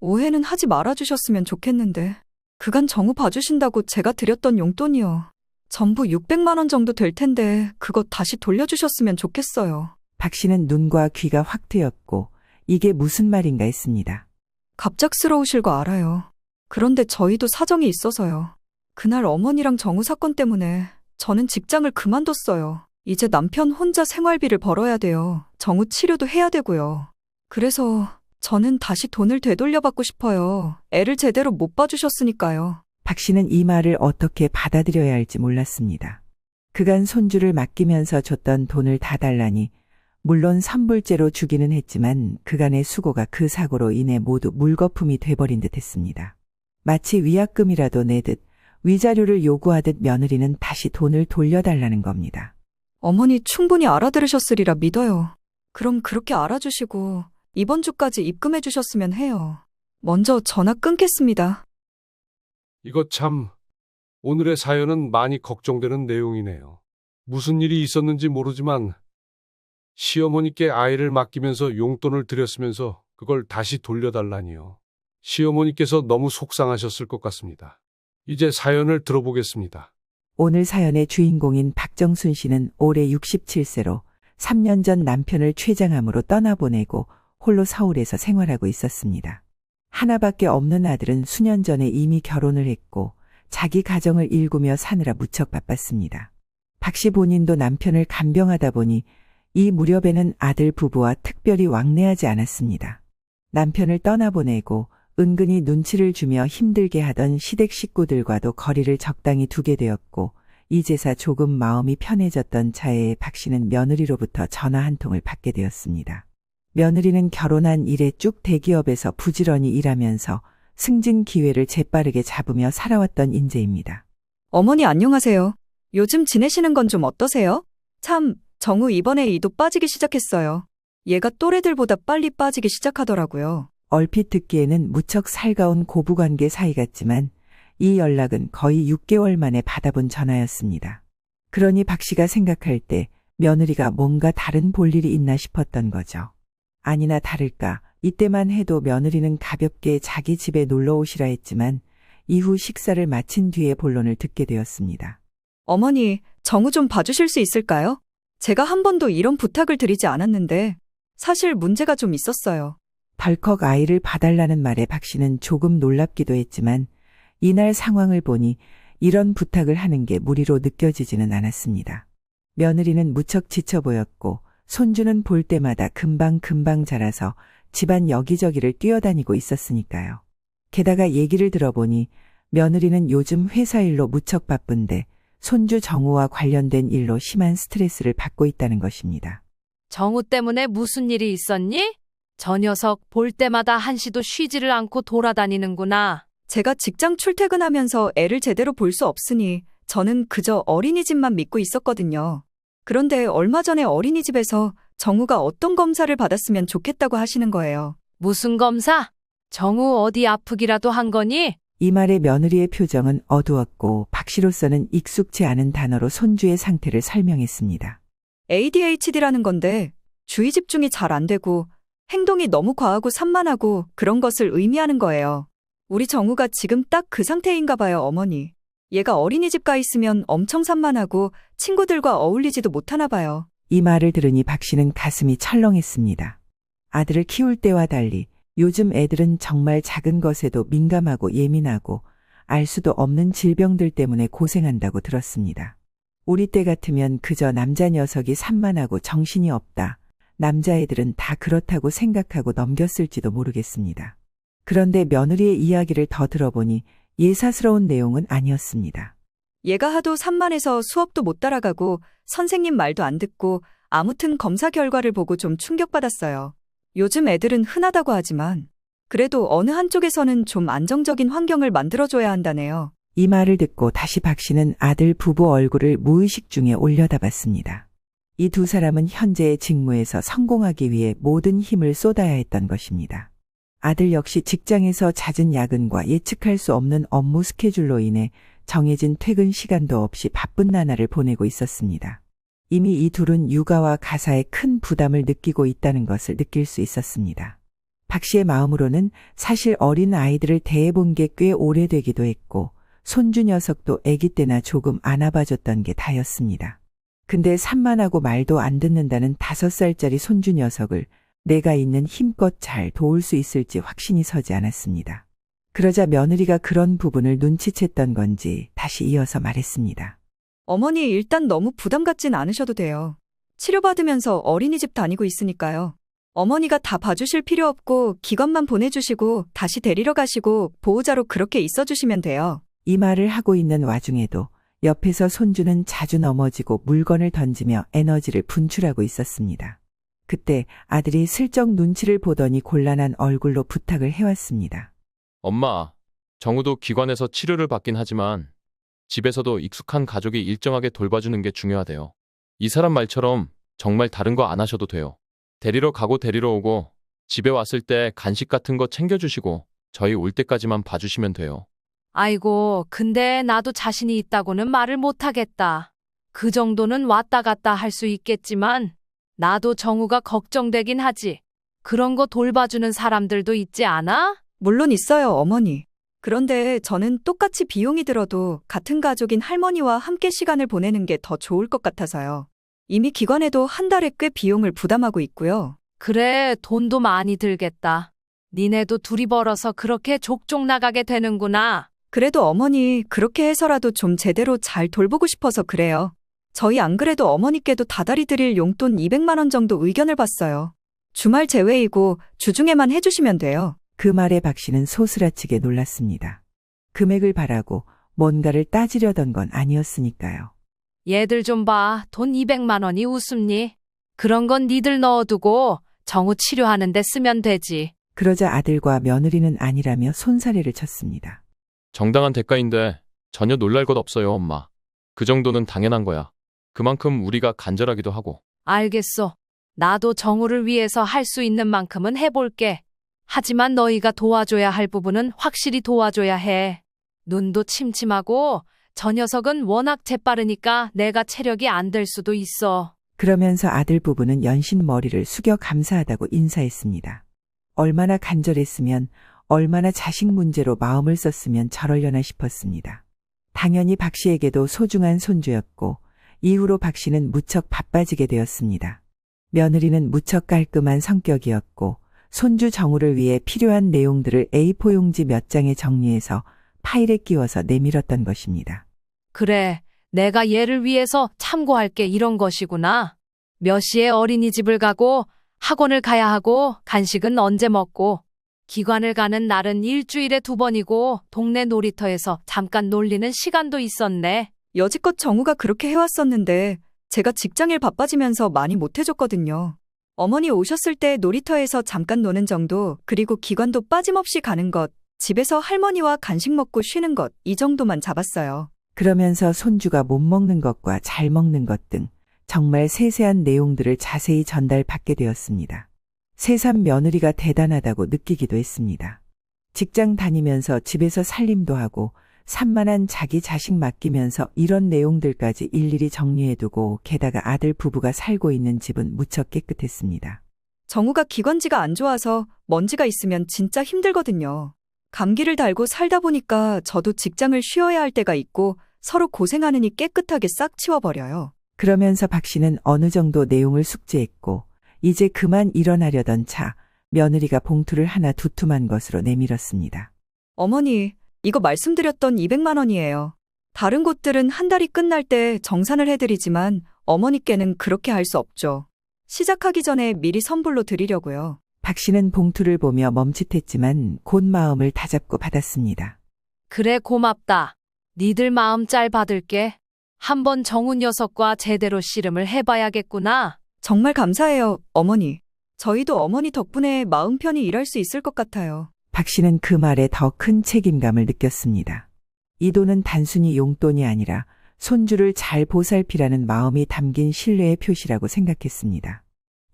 오해는 하지 말아주셨으면 좋겠는데. 그간 정우 봐주신다고 제가 드렸던 용돈이요. 전부 600만 원 정도 될 텐데 그거 다시 돌려주셨으면 좋겠어요. 박 씨는 눈과 귀가 확 트였고 이게 무슨 말인가 했습니다. 갑작스러우실 거 알아요. 그런데 저희도 사정이 있어서요. 그날 어머니랑 정우 사건 때문에 저는 직장을 그만뒀어요. 이제 남편 혼자 생활비를 벌어야 돼요. 정우 치료도 해야 되고요. 그래서 저는 다시 돈을 되돌려받고 싶어요. 애를 제대로 못 봐주셨으니까요. 박 씨는 이 말을 어떻게 받아들여야 할지 몰랐습니다. 그간 손주를 맡기면서 줬던 돈을 다 달라니 물론 선불제로 주기는 했지만 그간의 수고가 그 사고로 인해 모두 물거품이 돼버린 듯 했습니다. 마치 위약금이라도 내듯 위자료를 요구하듯 며느리는 다시 돈을 돌려달라는 겁니다. 어머니 충분히 알아들으셨으리라 믿어요. 그럼 그렇게 알아주시고 이번 주까지 입금해 주셨으면 해요. 먼저 전화 끊겠습니다. 이거 참, 오늘의 사연은 많이 걱정되는 내용이네요. 무슨 일이 있었는지 모르지만 시어머니께 아이를 맡기면서 용돈을 드렸으면서 그걸 다시 돌려달라니요. 시어머니께서 너무 속상하셨을 것 같습니다. 이제 사연을 들어보겠습니다. 오늘 사연의 주인공인 박정순 씨는 올해 67세로 3년 전 남편을 췌장암으로 떠나보내고 홀로 서울에서 생활하고 있었습니다. 하나밖에 없는 아들은 수년 전에 이미 결혼을 했고 자기 가정을 일구며 사느라 무척 바빴습니다. 박 씨 본인도 남편을 간병하다 보니 이 무렵에는 아들 부부와 특별히 왕래하지 않았습니다. 남편을 떠나보내고 은근히 눈치를 주며 힘들게 하던 시댁 식구들과도 거리를 적당히 두게 되었고 이제서 조금 마음이 편해졌던 차에 박 씨는 며느리로부터 전화 한 통을 받게 되었습니다. 며느리는 결혼한 이래 쭉 대기업에서 부지런히 일하면서 승진 기회를 재빠르게 잡으며 살아왔던 인재입니다. 어머니 안녕하세요. 요즘 지내시는 건 좀 어떠세요? 참, 정우 이번에 이도 빠지기 시작했어요. 얘가 또래들보다 빨리 빠지기 시작하더라고요. 얼핏 듣기에는 무척 살가운 고부관계 사이 같지만 이 연락은 거의 6개월 만에 받아본 전화였습니다. 그러니 박 씨가 생각할 때 며느리가 뭔가 다른 볼일이 있나 싶었던 거죠. 아니나 다를까 이때만 해도 며느리는 가볍게 자기 집에 놀러 오시라 했지만 이후 식사를 마친 뒤에 본론을 듣게 되었습니다. 어머니, 정우 좀 봐주실 수 있을까요? 제가 한 번도 이런 부탁을 드리지 않았는데 사실 문제가 좀 있었어요. 덜컥 아이를 봐달라는 말에 박 씨는 조금 놀랍기도 했지만 이날 상황을 보니 이런 부탁을 하는 게 무리로 느껴지지는 않았습니다. 며느리는 무척 지쳐 보였고 손주는 볼 때마다 금방 자라서 집안 여기저기를 뛰어다니고 있었으니까요. 게다가 얘기를 들어보니 며느리는 요즘 회사 일로 무척 바쁜데 손주 정우와 관련된 일로 심한 스트레스를 받고 있다는 것입니다. 정우 때문에 무슨 일이 있었니? 저 녀석 볼 때마다 한시도 쉬지를 않고 돌아다니는구나. 제가 직장 출퇴근하면서 애를 제대로 볼 수 없으니 저는 그저 어린이집만 믿고 있었거든요. 그런데 얼마 전에 어린이집에서 정우가 어떤 검사를 받았으면 좋겠다고 하시는 거예요. 무슨 검사? 정우 어디 아프기라도 한 거니? 이 말에 며느리의 표정은 어두웠고 박 씨로서는 익숙치 않은 단어로 손주의 상태를 설명했습니다. ADHD라는 건데 주의 집중이 잘 안 되고 행동이 너무 과하고 산만하고 그런 것을 의미하는 거예요. 우리 정우가 지금 딱 그 상태인가 봐요, 어머니. 얘가 어린이집 가 있으면 엄청 산만하고 친구들과 어울리지도 못하나 봐요. 이 말을 들으니 박 씨는 가슴이 철렁했습니다. 아들을 키울 때와 달리 요즘 애들은 정말 작은 것에도 민감하고 예민하고 알 수도 없는 질병들 때문에 고생한다고 들었습니다. 우리 때 같으면 그저 남자 녀석이 산만하고 정신이 없다. 남자애들은 다 그렇다고 생각하고 넘겼을지도 모르겠습니다. 그런데 며느리의 이야기를 더 들어보니 예사스러운 내용은 아니었습니다. 얘가 하도 산만해서 수업도 못 따라가고 선생님 말도 안 듣고 아무튼 검사 결과를 보고 좀 충격받았어요. 요즘 애들은 흔하다고 하지만 그래도 어느 한쪽에서는 좀 안정적인 환경을 만들어줘야 한다네요. 이 말을 듣고 다시 박 씨는 아들 부부 얼굴을 무의식 중에 올려다봤습니다. 이 두 사람은 현재의 직무에서 성공하기 위해 모든 힘을 쏟아야 했던 것입니다. 아들 역시 직장에서 잦은 야근과 예측할 수 없는 업무 스케줄로 인해 정해진 퇴근 시간도 없이 바쁜 나날을 보내고 있었습니다. 이미 이 둘은 육아와 가사에 큰 부담을 느끼고 있다는 것을 느낄 수 있었습니다. 박 씨의 마음으로는 사실 어린 아이들을 대해본 게 꽤 오래되기도 했고 손주 녀석도 아기 때나 조금 안아봐줬던 게 다였습니다. 근데 산만하고 말도 안 듣는다는 5살짜리 손주 녀석을 내가 있는 힘껏 잘 도울 수 있을지 확신이 서지 않았습니다. 그러자 며느리가 그런 부분을 눈치챘던 건지 다시 이어서 말했습니다. 어머니 일단 너무 부담 갖진 않으셔도 돼요. 치료받으면서 어린이집 다니고 있으니까요. 어머니가 다 봐주실 필요 없고 기관만 보내주시고 다시 데리러 가시고 보호자로 그렇게 있어주시면 돼요. 이 말을 하고 있는 와중에도 옆에서 손주는 자주 넘어지고 물건을 던지며 에너지를 분출하고 있었습니다. 그때 아들이 슬쩍 눈치를 보더니 곤란한 얼굴로 부탁을 해왔습니다. 엄마, 정우도 기관에서 치료를 받긴 하지만 집에서도 익숙한 가족이 일정하게 돌봐주는 게 중요하대요. 이 사람 말처럼 정말 다른 거 안 하셔도 돼요. 데리러 가고 데리러 오고 집에 왔을 때 간식 같은 거 챙겨주시고 저희 올 때까지만 봐주시면 돼요. 아이고, 근데 나도 자신이 있다고는 말을 못하겠다. 그 정도는 왔다 갔다 할 수 있겠지만 나도 정우가 걱정되긴 하지. 그런 거 돌봐주는 사람들도 있지 않아? 물론 있어요, 어머니. 그런데 저는 똑같이 비용이 들어도 같은 가족인 할머니와 함께 시간을 보내는 게 더 좋을 것 같아서요. 이미 기관에도 한 달에 꽤 비용을 부담하고 있고요. 그래, 돈도 많이 들겠다. 니네도 둘이 벌어서 그렇게 족족 나가게 되는구나. 그래도 어머니 그렇게 해서라도 좀 제대로 잘 돌보고 싶어서 그래요. 저희 안 그래도 어머니께도 다달이 드릴 용돈 200만 원 정도 의견을 봤어요. 주말 제외이고 주중에만 해주시면 돼요. 그 말에 박 씨는 소스라치게 놀랐습니다. 금액을 바라고 뭔가를 따지려던 건 아니었으니까요. 얘들 좀 봐. 돈 200만 원이 웃음니? 그런 건 니들 넣어두고 정우 치료하는 데 쓰면 되지. 그러자 아들과 며느리는 아니라며 손사래를 쳤습니다. 정당한 대가인데 전혀 놀랄 것 없어요, 엄마. 그 정도는 당연한 거야. 그만큼 우리가 간절하기도 하고. 알겠어. 나도 정우를 위해서 할 수 있는 만큼은 해볼게. 하지만 너희가 도와줘야 할 부분은 확실히 도와줘야 해. 눈도 침침하고 저 녀석은 워낙 재빠르니까 내가 체력이 안 될 수도 있어. 그러면서 아들 부부는 연신 머리를 숙여 감사하다고 인사했습니다. 얼마나 간절했으면, 얼마나 자식 문제로 마음을 썼으면 저러려나 싶었습니다. 당연히 박 씨에게도 소중한 손주였고 이후로 박 씨는 무척 바빠지게 되었습니다. 며느리는 무척 깔끔한 성격이었고 손주 정우를 위해 필요한 내용들을 A4 용지 몇 장에 정리해서 파일에 끼워서 내밀었던 것입니다. 그래, 내가 얘를 위해서 참고할 게 이런 것이구나. 몇 시에 어린이집을 가고 학원을 가야 하고 간식은 언제 먹고 기관을 가는 날은 일주일에 2번이고 동네 놀이터에서 잠깐 놀리는 시간도 있었네. 여지껏 정우가 그렇게 해왔었는데 제가 직장일 바빠지면서 많이 못해줬거든요. 어머니 오셨을 때 놀이터에서 잠깐 노는 정도, 그리고 기관도 빠짐없이 가는 것, 집에서 할머니와 간식 먹고 쉬는 것, 이 정도만 잡았어요. 그러면서 손주가 못 먹는 것과 잘 먹는 것 등 정말 세세한 내용들을 자세히 전달받게 되었습니다. 새삼 며느리가 대단하다고 느끼기도 했습니다. 직장 다니면서 집에서 살림도 하고 산만한 자기 자식 맡기면서 이런 내용들까지 일일이 정리해두고 게다가 아들 부부가 살고 있는 집은 무척 깨끗했습니다. 정우가 기관지가 안 좋아서 먼지가 있으면 진짜 힘들거든요. 감기를 달고 살다 보니까 저도 직장을 쉬어야 할 때가 있고 서로 고생하느니 깨끗하게 싹 치워버려요. 그러면서 박 씨는 어느 정도 내용을 숙지했고 이제 그만 일어나려던 차 며느리가 봉투를 하나 두툼한 것으로 내밀었습니다. 어머니, 이거 말씀드렸던 200만 원이에요. 다른 곳들은 한 달이 끝날 때 정산을 해드리지만 어머니께는 그렇게 할 수 없죠. 시작하기 전에 미리 선불로 드리려고요. 박 씨는 봉투를 보며 멈칫했지만 곧 마음을 다잡고 받았습니다. 그래, 고맙다. 니들 마음 잘 받을게. 한번 정우 녀석과 제대로 씨름을 해봐야겠구나. 정말 감사해요, 어머니. 저희도 어머니 덕분에 마음 편히 일할 수 있을 것 같아요. 박 씨는 그 말에 더 큰 책임감을 느꼈습니다. 이 돈은 단순히 용돈이 아니라 손주를 잘 보살피라는 마음이 담긴 신뢰의 표시라고 생각했습니다.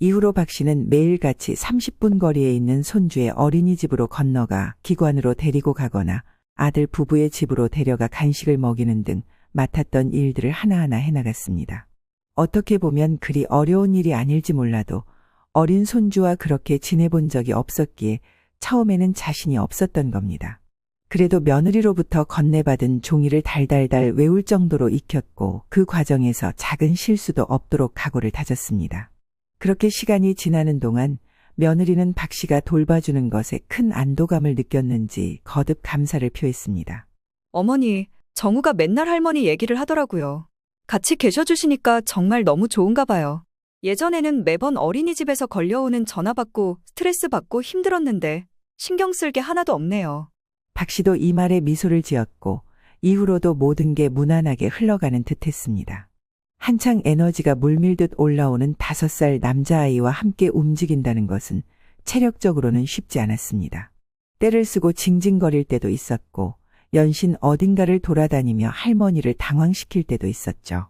이후로 박 씨는 매일같이 30분 거리에 있는 손주의 어린이집으로 건너가 기관으로 데리고 가거나 아들 부부의 집으로 데려가 간식을 먹이는 등 맡았던 일들을 하나하나 해나갔습니다. 어떻게 보면 그리 어려운 일이 아닐지 몰라도 어린 손주와 그렇게 지내본 적이 없었기에 처음에는 자신이 없었던 겁니다. 그래도 며느리로부터 건네받은 종이를 달달달 외울 정도로 익혔고 그 과정에서 작은 실수도 없도록 각오를 다졌습니다. 그렇게 시간이 지나는 동안 며느리는 박 씨가 돌봐주는 것에 큰 안도감을 느꼈는지 거듭 감사를 표했습니다. 어머니, 정우가 맨날 할머니 얘기를 하더라고요. 같이 계셔주시니까 정말 너무 좋은가 봐요. 예전에는 매번 어린이집에서 걸려오는 전화 받고 스트레스 받고 힘들었는데 신경 쓸 게 하나도 없네요. 박 씨도 이 말에 미소를 지었고 이후로도 모든 게 무난하게 흘러가는 듯했습니다. 한창 에너지가 물밀듯 올라오는 5살 남자아이와 함께 움직인다는 것은 체력적으로는 쉽지 않았습니다. 때를 쓰고 징징거릴 때도 있었고 연신 어딘가를 돌아다니며 할머니를 당황시킬 때도 있었죠.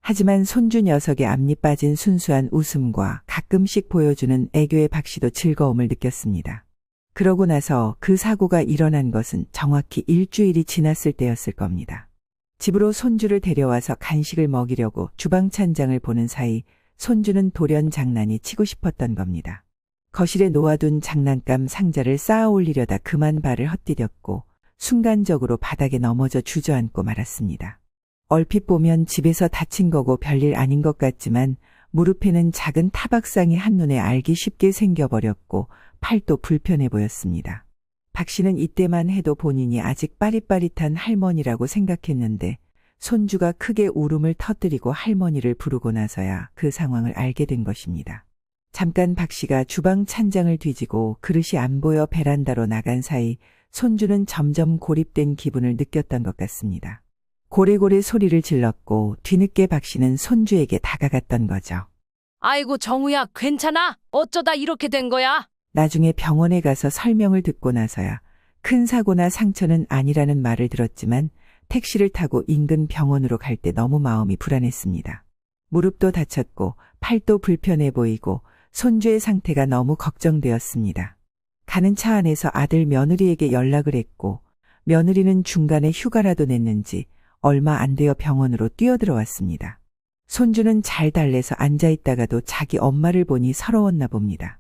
하지만 손주 녀석의 앞니 빠진 순수한 웃음과 가끔씩 보여주는 애교의 박 씨도 즐거움을 느꼈습니다. 그러고 나서 그 사고가 일어난 것은 정확히 일주일이 지났을 때였을 겁니다. 집으로 손주를 데려와서 간식을 먹이려고 주방 찬장을 보는 사이 손주는 돌연 장난이 치고 싶었던 겁니다. 거실에 놓아둔 장난감 상자를 쌓아 올리려다 그만 발을 헛디뎠고 순간적으로 바닥에 넘어져 주저앉고 말았습니다. 얼핏 보면 집에서 다친 거고 별일 아닌 것 같지만 무릎에는 작은 타박상이 한눈에 알기 쉽게 생겨버렸고 팔도 불편해 보였습니다. 박 씨는 이때만 해도 본인이 아직 빠릿빠릿한 할머니라고 생각했는데 손주가 크게 울음을 터뜨리고 할머니를 부르고 나서야 그 상황을 알게 된 것입니다. 잠깐 박 씨가 주방 찬장을 뒤지고 그릇이 안 보여 베란다로 나간 사이 손주는 점점 고립된 기분을 느꼈던 것 같습니다. 고래고래 소리를 질렀고 뒤늦게 박 씨는 손주에게 다가갔던 거죠. 아이고, 정우야, 괜찮아? 어쩌다 이렇게 된 거야? 나중에 병원에 가서 설명을 듣고 나서야 큰 사고나 상처는 아니라는 말을 들었지만 택시를 타고 인근 병원으로 갈 때 너무 마음이 불안했습니다. 무릎도 다쳤고 팔도 불편해 보이고 손주의 상태가 너무 걱정되었습니다. 가는 차 안에서 아들 며느리에게 연락을 했고 며느리는 중간에 휴가라도 냈는지 얼마 안 되어 병원으로 뛰어들어왔습니다. 손주는 잘 달래서 앉아있다가도 자기 엄마를 보니 서러웠나 봅니다.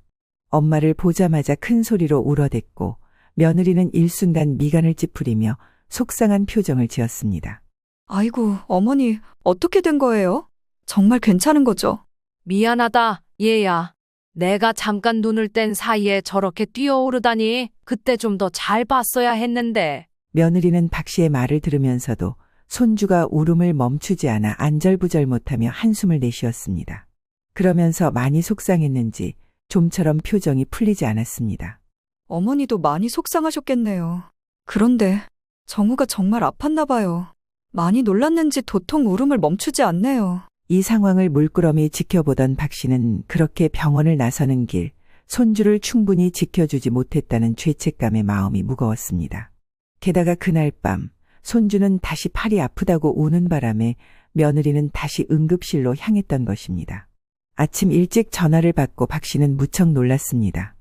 엄마를 보자마자 큰 소리로 울어댔고 며느리는 일순간 미간을 찌푸리며 속상한 표정을 지었습니다. 아이고, 어머니, 어떻게 된 거예요? 정말 괜찮은 거죠? 미안하다, 얘야. 내가 잠깐 눈을 뗀 사이에 저렇게 뛰어오르다니 그때 좀 더 잘 봤어야 했는데. 며느리는 박 씨의 말을 들으면서도 손주가 울음을 멈추지 않아 안절부절 못하며 한숨을 내쉬었습니다. 그러면서 많이 속상했는지 좀처럼 표정이 풀리지 않았습니다. 어머니도 많이 속상하셨겠네요. 그런데 정우가 정말 아팠나 봐요. 많이 놀랐는지 도통 울음을 멈추지 않네요. 이 상황을 물끄러미 지켜보던 박 씨는 그렇게 병원을 나서는 길 손주를 충분히 지켜주지 못했다는 죄책감에 마음이 무거웠습니다. 게다가 그날 밤 손주는 다시 팔이 아프다고 우는 바람에 며느리는 다시 응급실로 향했던 것입니다. 아침 일찍 전화를 받고 박 씨는 무척 놀랐습니다.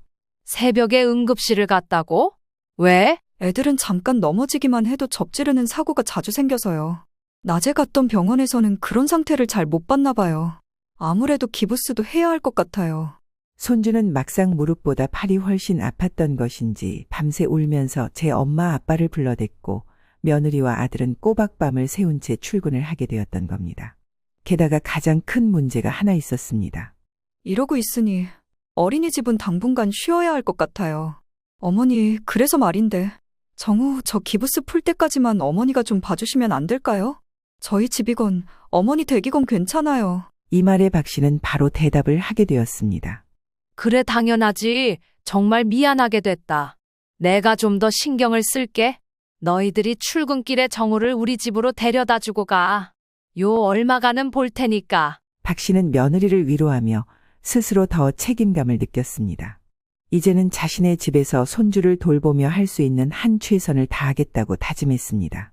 새벽에 응급실을 갔다고? 왜? 애들은 잠깐 넘어지기만 해도 접지르는 사고가 자주 생겨서요. 낮에 갔던 병원에서는 그런 상태를 잘 못 봤나 봐요. 아무래도 기부스도 해야 할 것 같아요. 손주는 막상 무릎보다 팔이 훨씬 아팠던 것인지 밤새 울면서 제 엄마 아빠를 불러댔고 며느리와 아들은 꼬박밤을 새운 채 출근을 하게 되었던 겁니다. 게다가 가장 큰 문제가 하나 있었습니다. 이러고 있으니 어린이집은 당분간 쉬어야 할 것 같아요. 어머니, 그래서 말인데 정우, 저 기부스 풀 때까지만 어머니가 좀 봐주시면 안 될까요? 저희 집이건 어머니 댁이건 괜찮아요. 이 말에 박 씨는 바로 대답을 하게 되었습니다. 그래, 당연하지. 정말 미안하게 됐다. 내가 좀 더 신경을 쓸게. 너희들이 출근길에 정우를 우리 집으로 데려다 주고 가. 요 얼마간은 볼 테니까. 박 씨는 며느리를 위로하며 스스로 더 책임감을 느꼈습니다. 이제는 자신의 집에서 손주를 돌보며 할 수 있는 한 최선을 다하겠다고 다짐했습니다.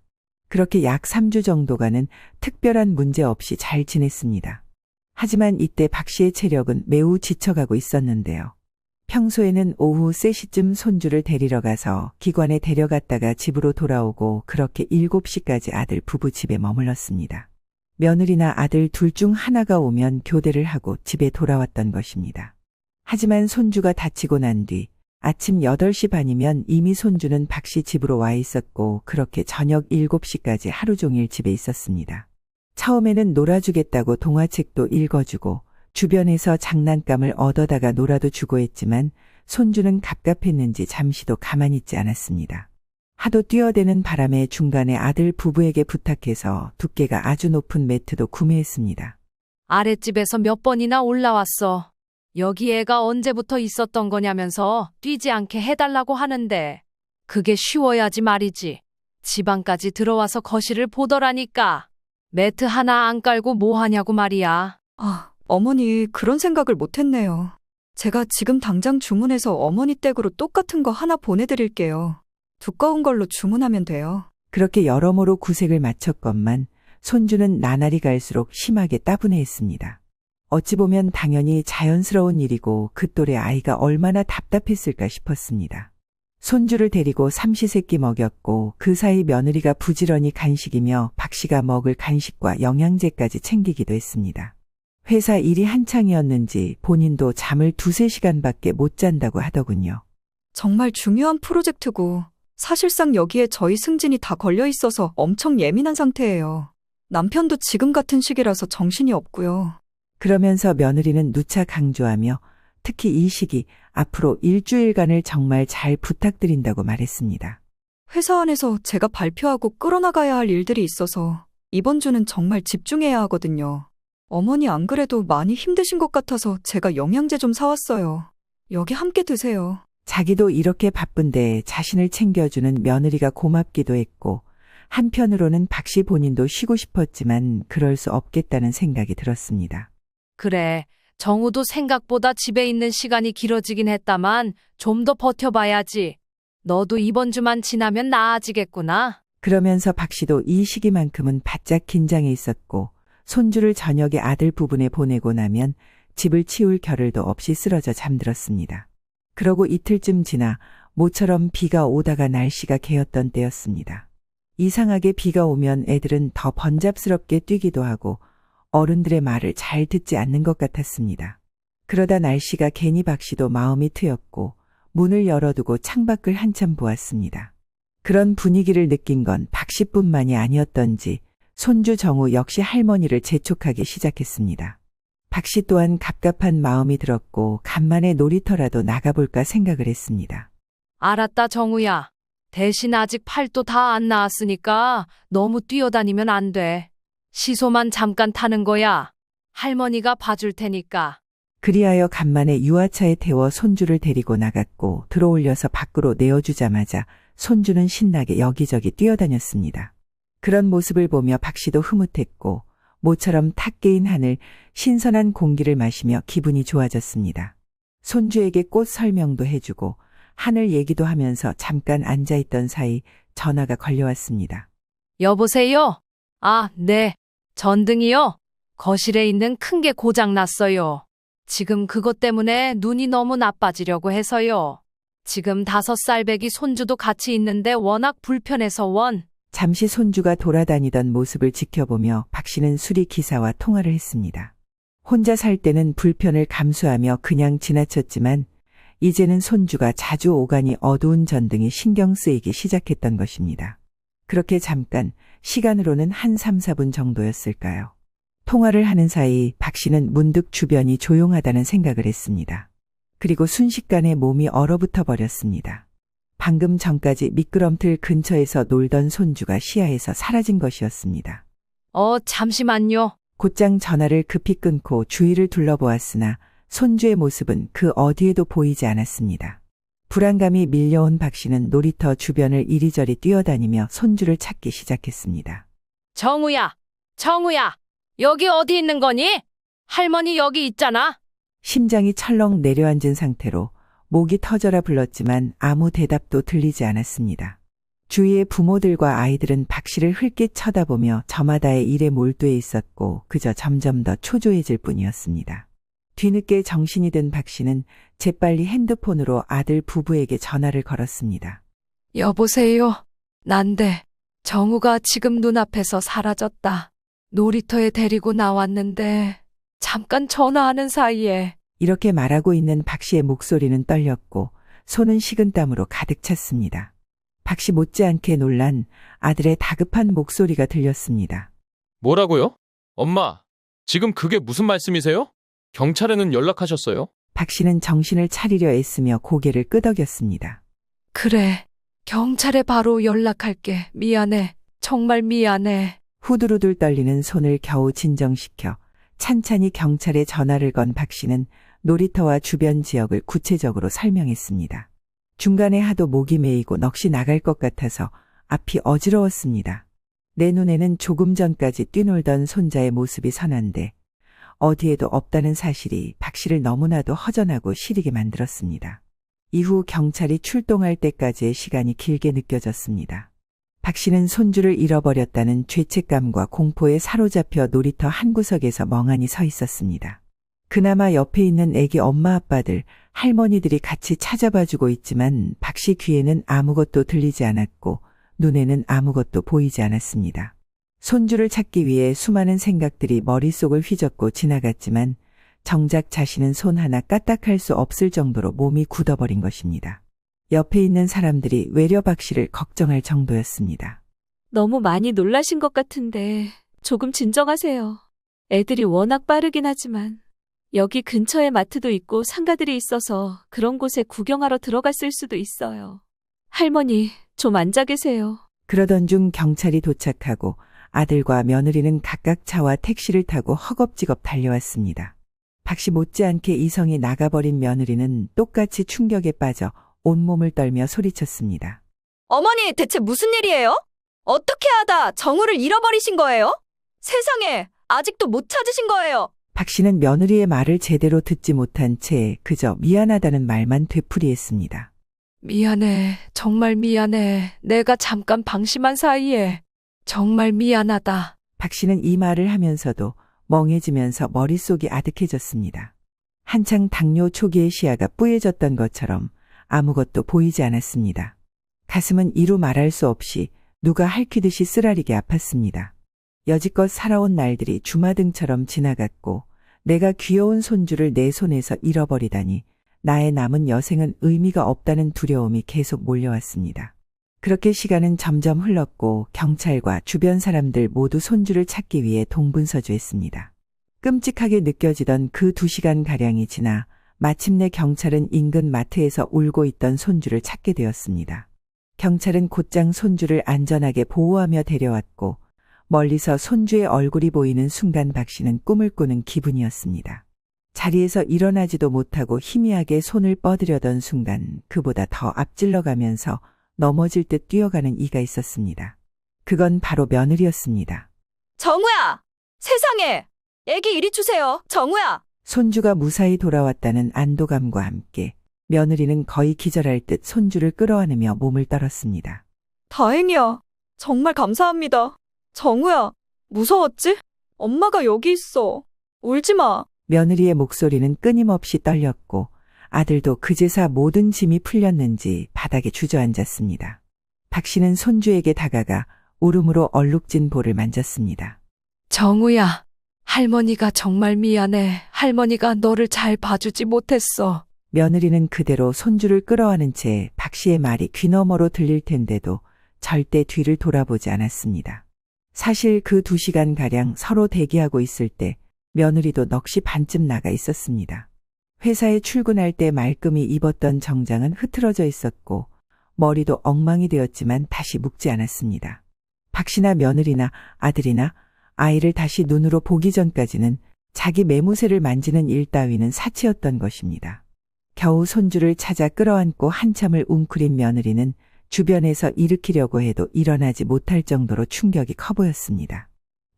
그렇게 약 3주 정도간은 특별한 문제 없이 잘 지냈습니다. 하지만 이때 박 씨의 체력은 매우 지쳐가고 있었는데요. 평소에는 오후 3시쯤 손주를 데리러 가서 기관에 데려갔다가 집으로 돌아오고 그렇게 7시까지 아들 부부 집에 머물렀습니다. 며느리나 아들 둘 중 하나가 오면 교대를 하고 집에 돌아왔던 것입니다. 하지만 손주가 다치고 난 뒤 아침 8시 반이면 이미 손주는 박 씨 집으로 와 있었고 그렇게 저녁 7시까지 하루 종일 집에 있었습니다. 처음에는 놀아주겠다고 동화책도 읽어주고 주변에서 장난감을 얻어다가 놀아도 주고 했지만 손주는 갑갑했는지 잠시도 가만히 있지 않았습니다. 하도 뛰어대는 바람에 중간에 아들 부부에게 부탁해서 두께가 아주 높은 매트도 구매했습니다. 아랫집에서 몇 번이나 올라왔어. 여기 애가 언제부터 있었던 거냐면서 뛰지 않게 해달라고 하는데 그게 쉬워야지 말이지. 지방까지 들어와서 거실을 보더라니까. 매트 하나 안 깔고 뭐 하냐고 말이야. 아, 어머니 그런 생각을 못했네요. 제가 지금 당장 주문해서 어머니 댁으로 똑같은 거 하나 보내드릴게요. 두꺼운 걸로 주문하면 돼요. 그렇게 여러모로 구색을 맞췄건만 손주는 나날이 갈수록 심하게 따분해했습니다. 어찌 보면 당연히 자연스러운 일이고 그 또래 아이가 얼마나 답답했을까 싶었습니다. 손주를 데리고 삼시세끼 먹였고 그 사이 며느리가 부지런히 간식이며 박 씨가 먹을 간식과 영양제까지 챙기기도 했습니다. 회사 일이 한창이었는지 본인도 잠을 2~3시간밖에 못 잔다고 하더군요. 정말 중요한 프로젝트고 사실상 여기에 저희 승진이 다 걸려 있어서 엄청 예민한 상태예요. 남편도 지금 같은 시기라서 정신이 없고요. 그러면서 며느리는 누차 강조하며 특히 이 시기 앞으로 일주일간을 정말 잘 부탁드린다고 말했습니다. 회사 안에서 제가 발표하고 끌어나가야 할 일들이 있어서 이번 주는 정말 집중해야 하거든요. 어머니 안 그래도 많이 힘드신 것 같아서 제가 영양제 좀 사왔어요. 여기 함께 드세요. 자기도 이렇게 바쁜데 자신을 챙겨주는 며느리가 고맙기도 했고 한편으로는 박 씨 본인도 쉬고 싶었지만 그럴 수 없겠다는 생각이 들었습니다. 그래, 정우도 생각보다 집에 있는 시간이 길어지긴 했다만 좀 더 버텨봐야지. 너도 이번 주만 지나면 나아지겠구나. 그러면서 박 씨도 이 시기만큼은 바짝 긴장해 있었고 손주를 저녁에 아들 부분에 보내고 나면 집을 치울 겨를도 없이 쓰러져 잠들었습니다. 그러고 이틀쯤 지나 모처럼 비가 오다가 날씨가 개었던 때였습니다. 이상하게 비가 오면 애들은 더 번잡스럽게 뛰기도 하고 어른들의 말을 잘 듣지 않는 것 같았습니다. 그러다 날씨가 개니 박 씨도 마음이 트였고 문을 열어두고 창밖을 한참 보았습니다. 그런 분위기를 느낀 건 박 씨뿐만이 아니었던지 손주 정우 역시 할머니를 재촉하기 시작했습니다. 박 씨 또한 갑갑한 마음이 들었고 간만에 놀이터라도 나가볼까 생각을 했습니다. 알았다, 정우야. 대신 아직 팔도 다 안 나았으니까 너무 뛰어다니면 안 돼. 시소만 잠깐 타는 거야. 할머니가 봐줄 테니까. 그리하여 간만에 유아차에 태워 손주를 데리고 나갔고 들어올려서 밖으로 내어주자마자 손주는 신나게 여기저기 뛰어다녔습니다. 그런 모습을 보며 박 씨도 흐뭇했고 모처럼 탁 깨인 하늘, 신선한 공기를 마시며 기분이 좋아졌습니다. 손주에게 꽃 설명도 해주고 하늘 얘기도 하면서 잠깐 앉아있던 사이 전화가 걸려왔습니다. 여보세요? 아, 네. 전등이요? 거실에 있는 큰 게 고장났어요. 지금 그것 때문에 눈이 너무 나빠지려고 해서요. 지금 5살배기 손주도 같이 있는데 워낙 불편해서 잠시 손주가 돌아다니던 모습을 지켜보며 박 씨는 수리기사와 통화를 했습니다. 혼자 살 때는 불편을 감수하며 그냥 지나쳤지만 이제는 손주가 자주 오가니 어두운 전등이 신경 쓰이기 시작했던 것입니다. 그렇게 잠깐 시간으로는 한 3~4분 정도였을까요? 통화를 하는 사이 박 씨는 문득 주변이 조용하다는 생각을 했습니다. 그리고 순식간에 몸이 얼어붙어 버렸습니다. 방금 전까지 미끄럼틀 근처에서 놀던 손주가 시야에서 사라진 것이었습니다. 잠시만요. 곧장 전화를 급히 끊고 주위를 둘러보았으나 손주의 모습은 그 어디에도 보이지 않았습니다. 불안감이 밀려온 박 씨는 놀이터 주변을 이리저리 뛰어다니며 손주를 찾기 시작했습니다. 정우야, 여기 어디 있는 거니? 할머니 여기 있잖아. 심장이 철렁 내려앉은 상태로 목이 터져라 불렀지만 아무 대답도 들리지 않았습니다. 주위의 부모들과 아이들은 박 씨를 흘낏 쳐다보며 저마다의 일에 몰두해 있었고 그저 점점 더 초조해질 뿐이었습니다. 뒤늦게 정신이 든 박 씨는 재빨리 핸드폰으로 아들 부부에게 전화를 걸었습니다. 여보세요? 난데 정우가 지금 눈앞에서 사라졌다. 놀이터에 데리고 나왔는데 잠깐 전화하는 사이에. 이렇게 말하고 있는 박 씨의 목소리는 떨렸고 손은 식은땀으로 가득 찼습니다. 박 씨 못지않게 놀란 아들의 다급한 목소리가 들렸습니다. 뭐라고요? 엄마, 지금 그게 무슨 말씀이세요? 경찰에는 연락하셨어요? 박 씨는 정신을 차리려 애쓰며 고개를 끄덕였습니다. 그래. 경찰에 바로 연락할게. 미안해. 정말 미안해. 후두루들 떨리는 손을 겨우 진정시켜 찬찬히 경찰에 전화를 건 박 씨는 놀이터와 주변 지역을 구체적으로 설명했습니다. 중간에 하도 목이 메이고 넋이 나갈 것 같아서 앞이 어지러웠습니다. 내 눈에는 조금 전까지 뛰놀던 손자의 모습이 선한데 어디에도 없다는 사실이 박 씨를 너무나도 허전하고 시리게 만들었습니다. 이후 경찰이 출동할 때까지의 시간이 길게 느껴졌습니다. 박 씨는 손주를 잃어버렸다는 죄책감과 공포에 사로잡혀 놀이터 한 구석에서 멍하니 서 있었습니다. 그나마 옆에 있는 애기 엄마 아빠들, 할머니들이 같이 찾아봐주고 있지만 박 씨 귀에는 아무것도 들리지 않았고 눈에는 아무것도 보이지 않았습니다. 손주를 찾기 위해 수많은 생각들이 머릿속을 휘젓고 지나갔지만 정작 자신은 손 하나 까딱할 수 없을 정도로 몸이 굳어버린 것입니다. 옆에 있는 사람들이 외려 박 씨를 걱정할 정도였습니다. 너무 많이 놀라신 것 같은데 조금 진정하세요. 애들이 워낙 빠르긴 하지만 여기 근처에 마트도 있고 상가들이 있어서 그런 곳에 구경하러 들어갔을 수도 있어요. 할머니, 좀 앉아 계세요. 그러던 중 경찰이 도착하고 아들과 며느리는 각각 차와 택시를 타고 허겁지겁 달려왔습니다. 박 씨 못지않게 이성이 나가버린 며느리는 똑같이 충격에 빠져 온몸을 떨며 소리쳤습니다. 어머니, 대체 무슨 일이에요? 어떻게 하다 정우를 잃어버리신 거예요? 세상에, 아직도 못 찾으신 거예요. 박 씨는 며느리의 말을 제대로 듣지 못한 채 그저 미안하다는 말만 되풀이했습니다. 미안해. 정말 미안해. 내가 잠깐 방심한 사이에. 정말 미안하다. 박 씨는 이 말을 하면서도 멍해지면서 머릿속이 아득해졌습니다. 한창 당뇨 초기의 시야가 뿌얘졌던 것처럼 아무것도 보이지 않았습니다. 가슴은 이루 말할 수 없이 누가 핥히듯이 쓰라리게 아팠습니다. 여지껏 살아온 날들이 주마등처럼 지나갔고 내가 귀여운 손주를 내 손에서 잃어버리다니 나의 남은 여생은 의미가 없다는 두려움이 계속 몰려왔습니다. 그렇게 시간은 점점 흘렀고 경찰과 주변 사람들 모두 손주를 찾기 위해 동분서주했습니다. 끔찍하게 느껴지던 그 2시간가량이 지나 마침내 경찰은 인근 마트에서 울고 있던 손주를 찾게 되었습니다. 경찰은 곧장 손주를 안전하게 보호하며 데려왔고 멀리서 손주의 얼굴이 보이는 순간 박 씨는 꿈을 꾸는 기분이었습니다. 자리에서 일어나지도 못하고 희미하게 손을 뻗으려던 순간 그보다 더 앞질러 가면서 넘어질 듯 뛰어가는 이가 있었습니다. 그건 바로 며느리였습니다. 정우야! 세상에! 애기 이리 주세요. 정우야! 손주가 무사히 돌아왔다는 안도감과 함께 며느리는 거의 기절할 듯 손주를 끌어안으며 몸을 떨었습니다. 다행이야. 정말 감사합니다. 정우야, 무서웠지? 엄마가 여기 있어. 울지 마. 며느리의 목소리는 끊임없이 떨렸고 아들도 그제서 모든 짐이 풀렸는지 바닥에 주저앉았습니다. 박 씨는 손주에게 다가가 울음으로 얼룩진 볼을 만졌습니다. 정우야, 할머니가 정말 미안해. 할머니가 너를 잘 봐주지 못했어. 며느리는 그대로 손주를 끌어안은 채 박 씨의 말이 귀너머로 들릴 텐데도 절대 뒤를 돌아보지 않았습니다. 사실 그 2시간가량 서로 대기하고 있을 때 며느리도 넋이 반쯤 나가 있었습니다. 회사에 출근할 때 말끔히 입었던 정장은 흐트러져 있었고 머리도 엉망이 되었지만 다시 묶지 않았습니다. 박 씨나 며느리나 아들이나 아이를 다시 눈으로 보기 전까지는 자기 매무새를 만지는 일 따위는 사치였던 것입니다. 겨우 손주를 찾아 끌어안고 한참을 웅크린 며느리는 주변에서 일으키려고 해도 일어나지 못할 정도로 충격이 커 보였습니다.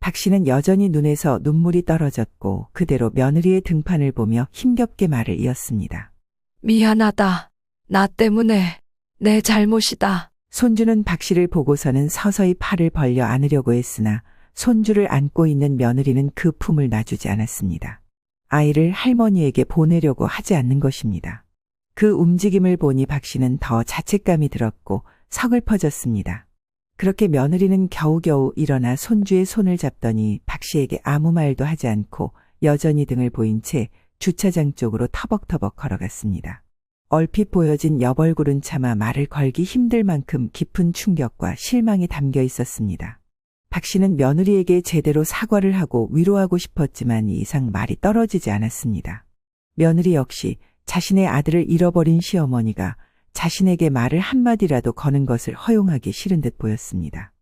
박 씨는 여전히 눈에서 눈물이 떨어졌고 그대로 며느리의 등판을 보며 힘겹게 말을 이었습니다. 미안하다. 나 때문에. 내 잘못이다. 손주는 박 씨를 보고서는 서서히 팔을 벌려 안으려고 했으나 손주를 안고 있는 며느리는 그 품을 놔주지 않았습니다. 아이를 할머니에게 보내려고 하지 않는 것입니다. 그 움직임을 보니 박 씨는 더 자책감이 들었고 서글퍼졌습니다. 그렇게 며느리는 겨우겨우 일어나 손주의 손을 잡더니 박 씨에게 아무 말도 하지 않고 여전히 등을 보인 채 주차장 쪽으로 터벅터벅 걸어갔습니다. 얼핏 보여진 옆얼굴은 차마 말을 걸기 힘들 만큼 깊은 충격과 실망이 담겨 있었습니다. 박 씨는 며느리에게 제대로 사과를 하고 위로하고 싶었지만 이 이상 말이 떨어지지 않았습니다. 며느리 역시 자신의 아들을 잃어버린 시어머니가 자신에게 말을 한마디라도 거는 것을 허용하기 싫은 듯 보였습니다.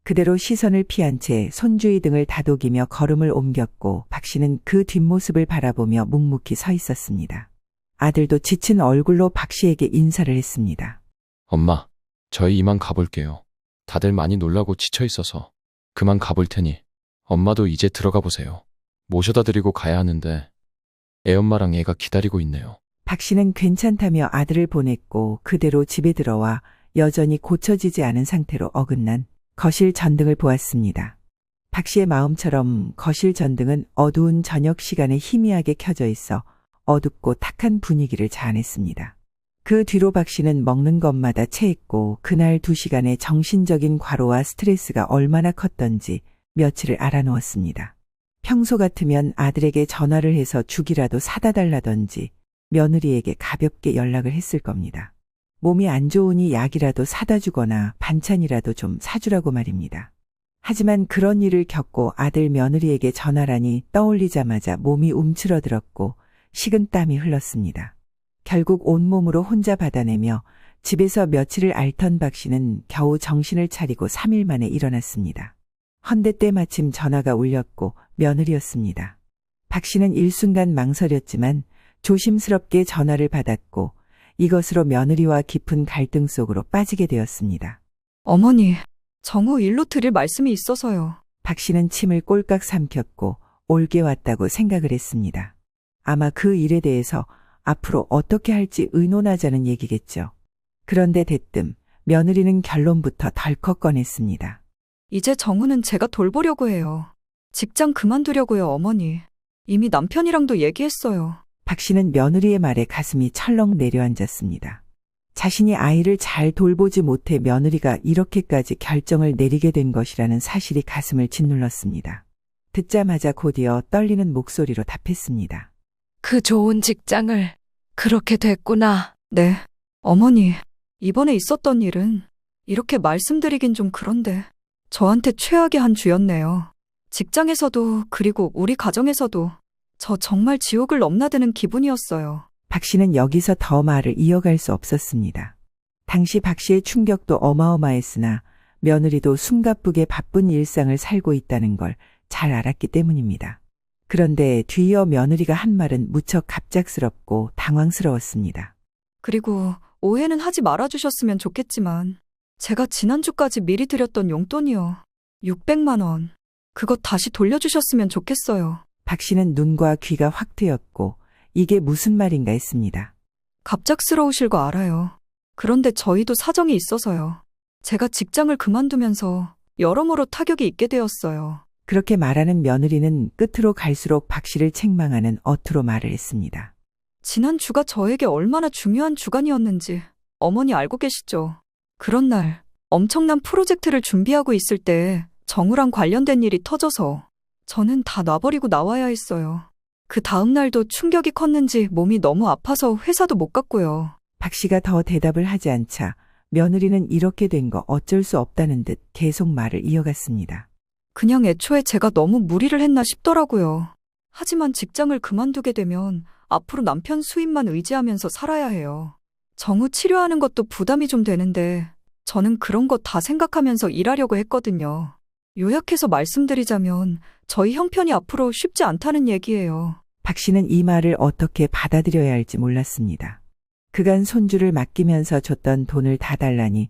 그대로 시선을 피한 채 손주의 등을 다독이며 걸음을 옮겼고 박 씨는 그 뒷모습을 바라보며 묵묵히 서 있었습니다. 아들도 지친 얼굴로 박 씨에게 인사를 했습니다. 엄마, 저희 이만 가볼게요. 다들 많이 놀라고 지쳐 있어서 그만 가볼 테니 엄마도 이제 들어가 보세요. 모셔다 드리고 가야 하는데 애엄마랑 애가 기다리고 있네요. 박 씨는 괜찮다며 아들을 보냈고 그대로 집에 들어와 여전히 고쳐지지 않은 상태로 어긋난 거실 전등을 보았습니다. 박 씨의 마음처럼 거실 전등은 어두운 저녁 시간에 희미하게 켜져 있어 어둡고 탁한 분위기를 자아냈습니다. 그 뒤로 박 씨는 먹는 것마다 체했고 그날 2시간의 정신적인 과로와 스트레스가 얼마나 컸던지 며칠을 알아놓았습니다. 평소 같으면 아들에게 전화를 해서 죽이라도 사다 달라던지 며느리에게 가볍게 연락을 했을 겁니다. 몸이 안 좋으니 약이라도 사다 주거나 반찬이라도 좀 사주라고 말입니다. 하지만 그런 일을 겪고 아들 며느리에게 전화라니 떠올리자마자 몸이 움츠러들었고 식은 땀이 흘렀습니다. 결국 온몸으로 혼자 받아내며 집에서 며칠을 앓던 박 씨는 겨우 정신을 차리고 3일 만에 일어났습니다. 헌데 때마침 전화가 울렸고 며느리였습니다. 박 씨는 일순간 망설였지만 조심스럽게 전화를 받았고 이것으로 며느리와 깊은 갈등 속으로 빠지게 되었습니다. 어머니, 정우 일로 드릴 말씀이 있어서요. 박 씨는 침을 꼴깍 삼켰고 올게 왔다고 생각을 했습니다. 아마 그 일에 대해서 앞으로 어떻게 할지 의논하자는 얘기겠죠. 그런데 대뜸 며느리는 결론부터 덜컥 꺼냈습니다. 이제 정우는 제가 돌보려고 해요. 직장 그만두려고요, 어머니. 이미 남편이랑도 얘기했어요. 박 씨는 며느리의 말에 가슴이 철렁 내려앉았습니다. 자신이 아이를 잘 돌보지 못해 며느리가 이렇게까지 결정을 내리게 된 것이라는 사실이 가슴을 짓눌렀습니다. 듣자마자 곧이어 떨리는 목소리로 답했습니다. 그 좋은 직장을 그렇게 됐구나. 네, 어머니. 이번에 있었던 일은 이렇게 말씀드리긴 좀 그런데 저한테 최악의 한 주였네요. 직장에서도 그리고 우리 가정에서도 저 정말 지옥을 넘나드는 기분이었어요. 박 씨는 여기서 더 말을 이어갈 수 없었습니다. 당시 박 씨의 충격도 어마어마했으나 며느리도 숨가쁘게 바쁜 일상을 살고 있다는 걸 잘 알았기 때문입니다. 그런데 뒤이어 며느리가 한 말은 무척 갑작스럽고 당황스러웠습니다. 그리고 오해는 하지 말아주셨으면 좋겠지만 제가 지난주까지 미리 드렸던 용돈이요. 600만 원. 그것 다시 돌려주셨으면 좋겠어요. 박 씨는 눈과 귀가 확 트였고 이게 무슨 말인가 했습니다. 갑작스러우실 거 알아요. 그런데 저희도 사정이 있어서요. 제가 직장을 그만두면서 여러모로 타격이 있게 되었어요. 그렇게 말하는 며느리는 끝으로 갈수록 박 씨를 책망하는 어투로 말을 했습니다. 지난 주가 저에게 얼마나 중요한 주간이었는지 어머니 알고 계시죠? 그런 날 엄청난 프로젝트를 준비하고 있을 때 정우랑 관련된 일이 터져서 저는 다 놔버리고 나와야 했어요. 그 다음 날도 충격이 컸는지 몸이 너무 아파서 회사도 못 갔고요. 박 씨가 더 대답을 하지 않자 며느리는 이렇게 된 거 어쩔 수 없다는 듯 계속 말을 이어갔습니다. 그냥 애초에 제가 너무 무리를 했나 싶더라고요. 하지만 직장을 그만두게 되면 앞으로 남편 수입만 의지하면서 살아야 해요. 정우 치료하는 것도 부담이 좀 되는데 저는 그런 거 다 생각하면서 일하려고 했거든요. 요약해서 말씀드리자면 저희 형편이 앞으로 쉽지 않다는 얘기예요. 박 씨는 이 말을 어떻게 받아들여야 할지 몰랐습니다. 그간 손주를 맡기면서 줬던 돈을 다 달라니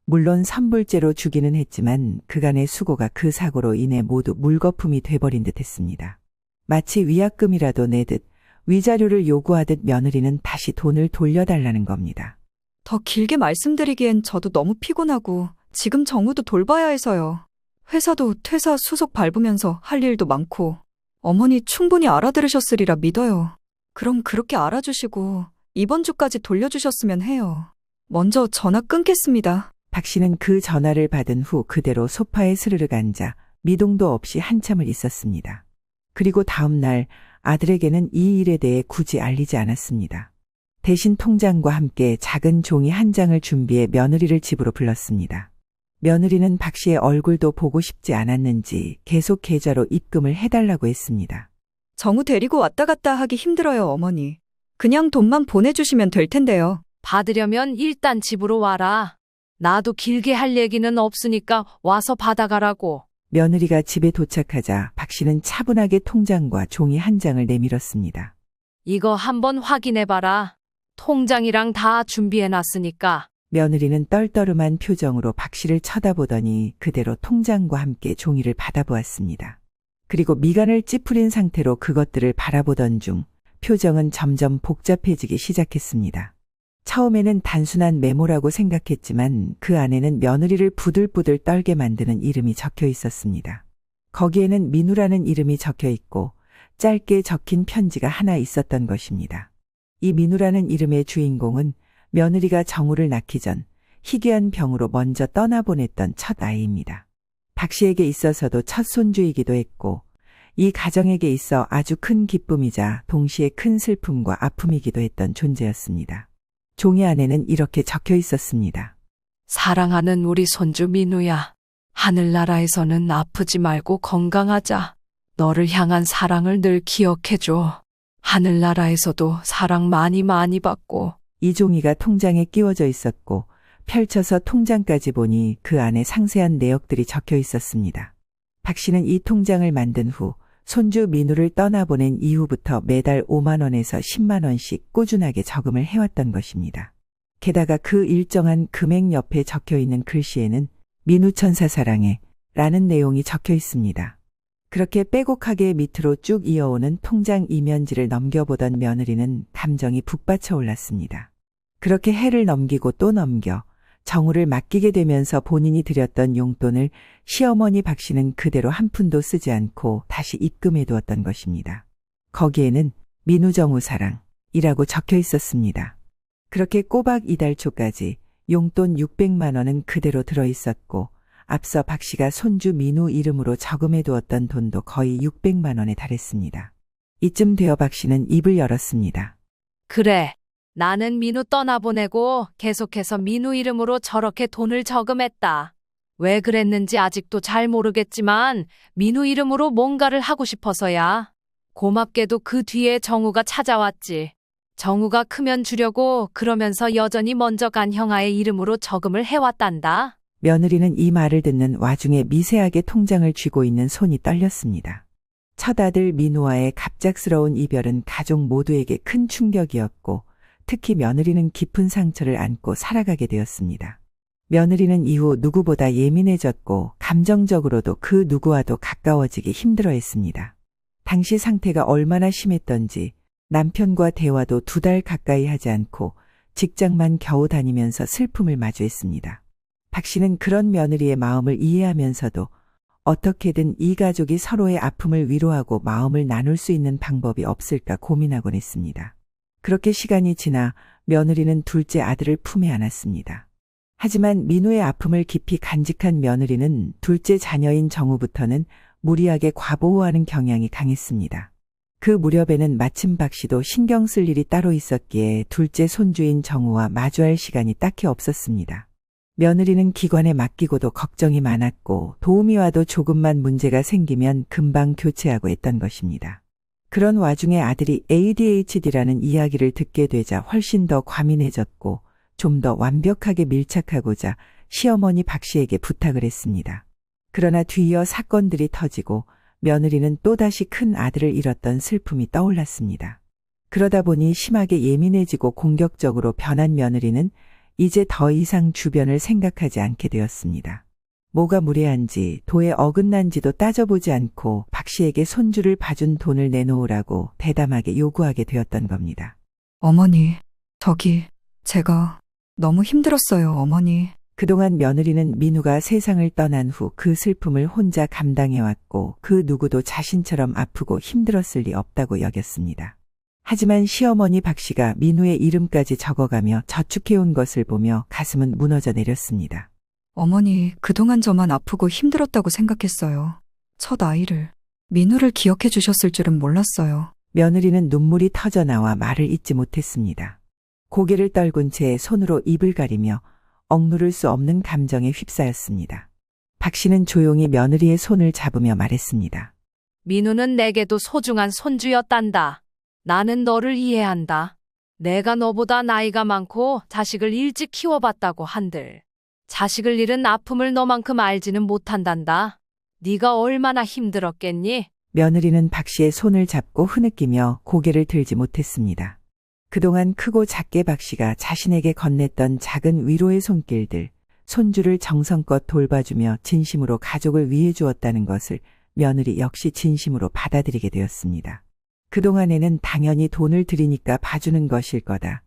물론 선불제로 주기는 했지만 그간의 수고가 그 사고로 인해 모두 물거품이 돼버린 듯 했습니다. 마치 위약금이라도 내듯 위자료를 요구하듯 며느리는 다시 돈을 돌려달라는 겁니다. 더 길게 말씀드리기엔 저도 너무 피곤하고 지금 정우도 돌봐야 해서요. 회사도 퇴사 수속 밟으면서 할 일도 많고 어머니 충분히 알아들으셨으리라 믿어요. 그럼 그렇게 알아주시고 이번 주까지 돌려주셨으면 해요. 먼저 전화 끊겠습니다. 박 씨는 그 전화를 받은 후 그대로 소파에 스르륵 앉아 미동도 없이 한참을 있었습니다. 그리고 다음 날 아들에게는 이 일에 대해 굳이 알리지 않았습니다. 대신 통장과 함께 작은 종이 한 장을 준비해 며느리를 집으로 불렀습니다. 며느리는 박 씨의 얼굴도 보고 싶지 않았는지 계속 계좌로 입금을 해달라고 했습니다. 정우 데리고 왔다 갔다 하기 힘들어요, 어머니. 그냥 돈만 보내주시면 될 텐데요. 받으려면 일단 집으로 와라. 나도 길게 할 얘기는 없으니까 와서 받아가라고. 며느리가 집에 도착하자 박 씨는 차분하게 통장과 종이 한 장을 내밀었습니다. 이거 한번 확인해봐라. 통장이랑 다 준비해놨으니까. 며느리는 떨떠름한 표정으로 박 씨를 쳐다보더니 그대로 통장과 함께 종이를 받아보았습니다. 그리고 미간을 찌푸린 상태로 그것들을 바라보던 중 표정은 점점 복잡해지기 시작했습니다. 처음에는 단순한 메모라고 생각했지만 그 안에는 며느리를 부들부들 떨게 만드는 이름이 적혀 있었습니다. 거기에는 민우라는 이름이 적혀 있고 짧게 적힌 편지가 하나 있었던 것입니다. 이 민우라는 이름의 주인공은 며느리가 정우를 낳기 전 희귀한 병으로 먼저 떠나보냈던 첫 아이입니다. 박 씨에게 있어서도 첫 손주이기도 했고 이 가정에게 있어 아주 큰 기쁨이자 동시에 큰 슬픔과 아픔이기도 했던 존재였습니다. 종이 안에는 이렇게 적혀 있었습니다. 사랑하는 우리 손주 민우야. 하늘나라에서는 아프지 말고 건강하자. 너를 향한 사랑을 늘 기억해줘. 하늘나라에서도 사랑 많이 받고. 이 종이가 통장에 끼워져 있었고 펼쳐서 통장까지 보니 그 안에 상세한 내역들이 적혀 있었습니다. 박 씨는 이 통장을 만든 후 손주 민우를 떠나보낸 이후부터 매달 5만 원에서 10만 원씩 꾸준하게 저금을 해왔던 것입니다. 게다가 그 일정한 금액 옆에 적혀 있는 글씨에는 민우 천사 사랑해 라는 내용이 적혀 있습니다. 그렇게 빼곡하게 밑으로 쭉 이어오는 통장 이면지를 넘겨보던 며느리는 감정이 북받쳐 올랐습니다. 그렇게 해를 넘기고 또 넘겨 정우를 맡기게 되면서 본인이 드렸던 용돈을 시어머니 박 씨는 그대로 한 푼도 쓰지 않고 다시 입금해 두었던 것입니다. 거기에는 민우 정우 사랑이라고 적혀 있었습니다. 그렇게 꼬박 이달 초까지 용돈 600만 원은 그대로 들어 있었고 앞서 박 씨가 손주 민우 이름으로 저금해 두었던 돈도 거의 600만 원에 달했습니다. 이쯤 되어 박 씨는 입을 열었습니다. 그래. 나는 민우 떠나보내고 계속해서 민우 이름으로 저렇게 돈을 저금했다. 왜 그랬는지 아직도 잘 모르겠지만 민우 이름으로 뭔가를 하고 싶어서야. 고맙게도 그 뒤에 정우가 찾아왔지. 정우가 크면 주려고 그러면서 여전히 먼저 간 형아의 이름으로 저금을 해왔단다. 며느리는 이 말을 듣는 와중에 미세하게 통장을 쥐고 있는 손이 떨렸습니다. 첫 아들 민우와의 갑작스러운 이별은 가족 모두에게 큰 충격이었고 특히 며느리는 깊은 상처를 안고 살아가게 되었습니다. 며느리는 이후 누구보다 예민해졌고 감정적으로도 그 누구와도 가까워지기 힘들어했습니다. 당시 상태가 얼마나 심했던지 남편과 대화도 2달 가까이 하지 않고 직장만 겨우 다니면서 슬픔을 마주했습니다. 박 씨는 그런 며느리의 마음을 이해하면서도 어떻게든 이 가족이 서로의 아픔을 위로하고 마음을 나눌 수 있는 방법이 없을까 고민하곤 했습니다. 그렇게 시간이 지나 며느리는 둘째 아들을 품에 안았습니다. 하지만 민우의 아픔을 깊이 간직한 며느리는 둘째 자녀인 정우부터는 무리하게 과보호하는 경향이 강했습니다. 그 무렵에는 마침 박 씨도 신경 쓸 일이 따로 있었기에 둘째 손주인 정우와 마주할 시간이 딱히 없었습니다. 며느리는 기관에 맡기고도 걱정이 많았고 도우미 와도 조금만 문제가 생기면 금방 교체하고 했던 것입니다. 그런 와중에 아들이 ADHD라는 이야기를 듣게 되자 훨씬 더 과민해졌고 좀 더 완벽하게 밀착하고자 시어머니 박 씨에게 부탁을 했습니다. 그러나 뒤이어 사건들이 터지고 며느리는 또다시 큰 아들을 잃었던 슬픔이 떠올랐습니다. 그러다 보니 심하게 예민해지고 공격적으로 변한 며느리는 이제 더 이상 주변을 생각하지 않게 되었습니다. 뭐가 무례한지 도에 어긋난지도 따져보지 않고 박 씨에게 손주를 봐준 돈을 내놓으라고 대담하게 요구하게 되었던 겁니다. 어머니, 제가 너무 힘들었어요, 어머니. 그동안 며느리는 민우가 세상을 떠난 후 그 슬픔을 혼자 감당해왔고 그 누구도 자신처럼 아프고 힘들었을 리 없다고 여겼습니다. 하지만 시어머니 박 씨가 민우의 이름까지 적어가며 저축해온 것을 보며 가슴은 무너져 내렸습니다. 어머니, 그동안 저만 아프고 힘들었다고 생각했어요. 첫 아이를, 민우를 기억해 주셨을 줄은 몰랐어요. 며느리는 눈물이 터져 나와 말을 잇지 못했습니다. 고개를 떨군 채 손으로 입을 가리며 억누를 수 없는 감정에 휩싸였습니다. 박 씨는 조용히 며느리의 손을 잡으며 말했습니다. 민우는 내게도 소중한 손주였단다. 나는 너를 이해한다. 내가 너보다 나이가 많고 자식을 일찍 키워봤다고 한들 자식을 잃은 아픔을 너만큼 알지는 못한단다. 네가 얼마나 힘들었겠니? 며느리는 박 씨의 손을 잡고 흐느끼며 고개를 들지 못했습니다. 그동안 크고 작게 박 씨가 자신에게 건넸던 작은 위로의 손길들, 손주를 정성껏 돌봐주며 진심으로 가족을 위해 주었다는 것을 며느리 역시 진심으로 받아들이게 되었습니다. 그동안에는 당연히 돈을 들이니까 봐주는 것일 거다.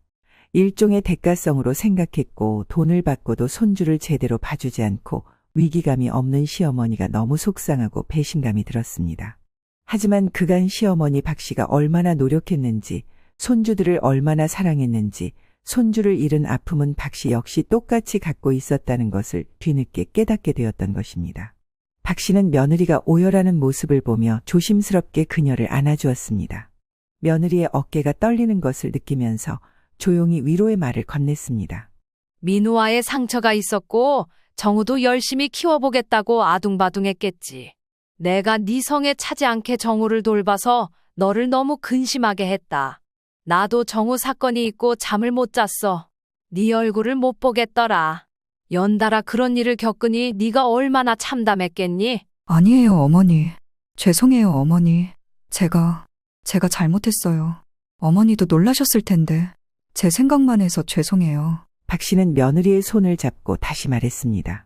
일종의 대가성으로 생각했고 돈을 받고도 손주를 제대로 봐주지 않고 위기감이 없는 시어머니가 너무 속상하고 배신감이 들었습니다. 하지만 그간 시어머니 박 씨가 얼마나 노력했는지, 손주들을 얼마나 사랑했는지, 손주를 잃은 아픔은 박 씨 역시 똑같이 갖고 있었다는 것을 뒤늦게 깨닫게 되었던 것입니다. 박 씨는 며느리가 오열하는 모습을 보며 조심스럽게 그녀를 안아주었습니다. 며느리의 어깨가 떨리는 것을 느끼면서 조용히 위로의 말을 건넸습니다. 민우와의 상처가 있었고 정우도 열심히 키워보겠다고 아둥바둥했겠지. 내가 네 성에 차지 않게 정우를 돌봐서 너를 너무 근심하게 했다. 나도 정우 사건이 있고 잠을 못 잤어. 네 얼굴을 못 보겠더라. 연달아 그런 일을 겪으니 네가 얼마나 참담했겠니? 아니에요, 어머니. 죄송해요, 어머니. 제가 잘못했어요. 어머니도 놀라셨을 텐데. 제 생각만 해서 죄송해요. 박 씨는 며느리의 손을 잡고 다시 말했습니다.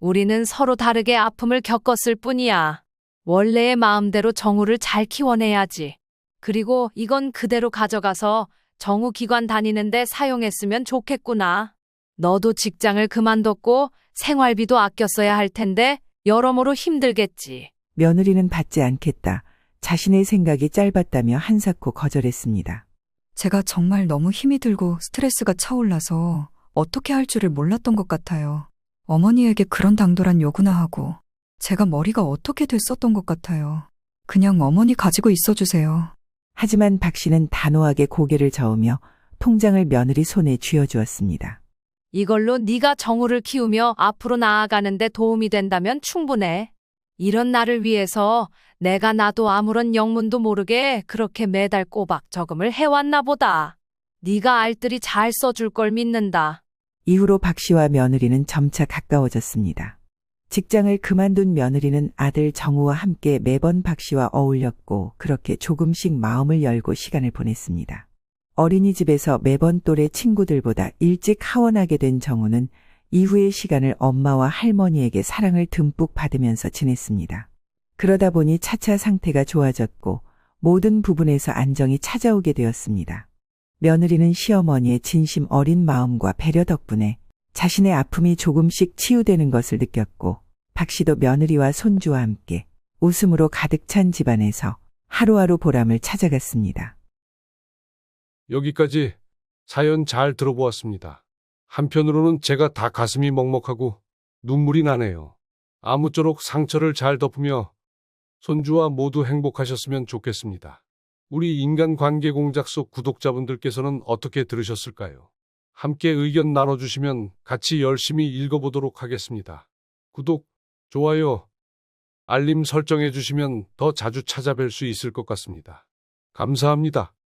우리는 서로 다르게 아픔을 겪었을 뿐이야. 원래의 마음대로 정우를 잘 키워내야지. 그리고 이건 그대로 가져가서 정우 기관 다니는데 사용했으면 좋겠구나. 너도 직장을 그만뒀고 생활비도 아껴 써야 할 텐데 여러모로 힘들겠지. 며느리는 받지 않겠다. 자신의 생각이 짧았다며 한사코 거절했습니다. 제가 정말 너무 힘이 들고 스트레스가 차올라서 어떻게 할 줄을 몰랐던 것 같아요. 어머니에게 그런 당돌한 요구나 하고 제가 머리가 어떻게 됐었던 것 같아요. 그냥 어머니 가지고 있어주세요. 하지만 박 씨는 단호하게 고개를 저으며 통장을 며느리 손에 쥐어주었습니다. 이걸로 네가 정우를 키우며 앞으로 나아가는데 도움이 된다면 충분해. 이런 나를 위해서 내가 나도 아무런 영문도 모르게 그렇게 매달 꼬박 저금을 해왔나 보다. 네가 알뜰히 잘 써줄 걸 믿는다. 이후로 박 씨와 며느리는 점차 가까워졌습니다. 직장을 그만둔 며느리는 아들 정우와 함께 매번 박 씨와 어울렸고 그렇게 조금씩 마음을 열고 시간을 보냈습니다. 어린이집에서 매번 또래 친구들보다 일찍 하원하게 된 정우는 이후의 시간을 엄마와 할머니에게 사랑을 듬뿍 받으면서 지냈습니다. 그러다 보니 차차 상태가 좋아졌고 모든 부분에서 안정이 찾아오게 되었습니다. 며느리는 시어머니의 진심 어린 마음과 배려 덕분에 자신의 아픔이 조금씩 치유되는 것을 느꼈고 박 씨도 며느리와 손주와 함께 웃음으로 가득 찬 집안에서 하루하루 보람을 찾아갔습니다. 여기까지 사연 잘 들어보았습니다. 한편으로는 제가 다 가슴이 먹먹하고 눈물이 나네요. 아무쪼록 상처를 잘 덮으며 손주와 모두 행복하셨으면 좋겠습니다. 우리 인간관계 공작 속 구독자분들께서는 어떻게 들으셨을까요? 함께 의견 나눠주시면 같이 열심히 읽어보도록 하겠습니다. 구독, 좋아요, 알림 설정해 주시면 더 자주 찾아뵐 수 있을 것 같습니다. 감사합니다.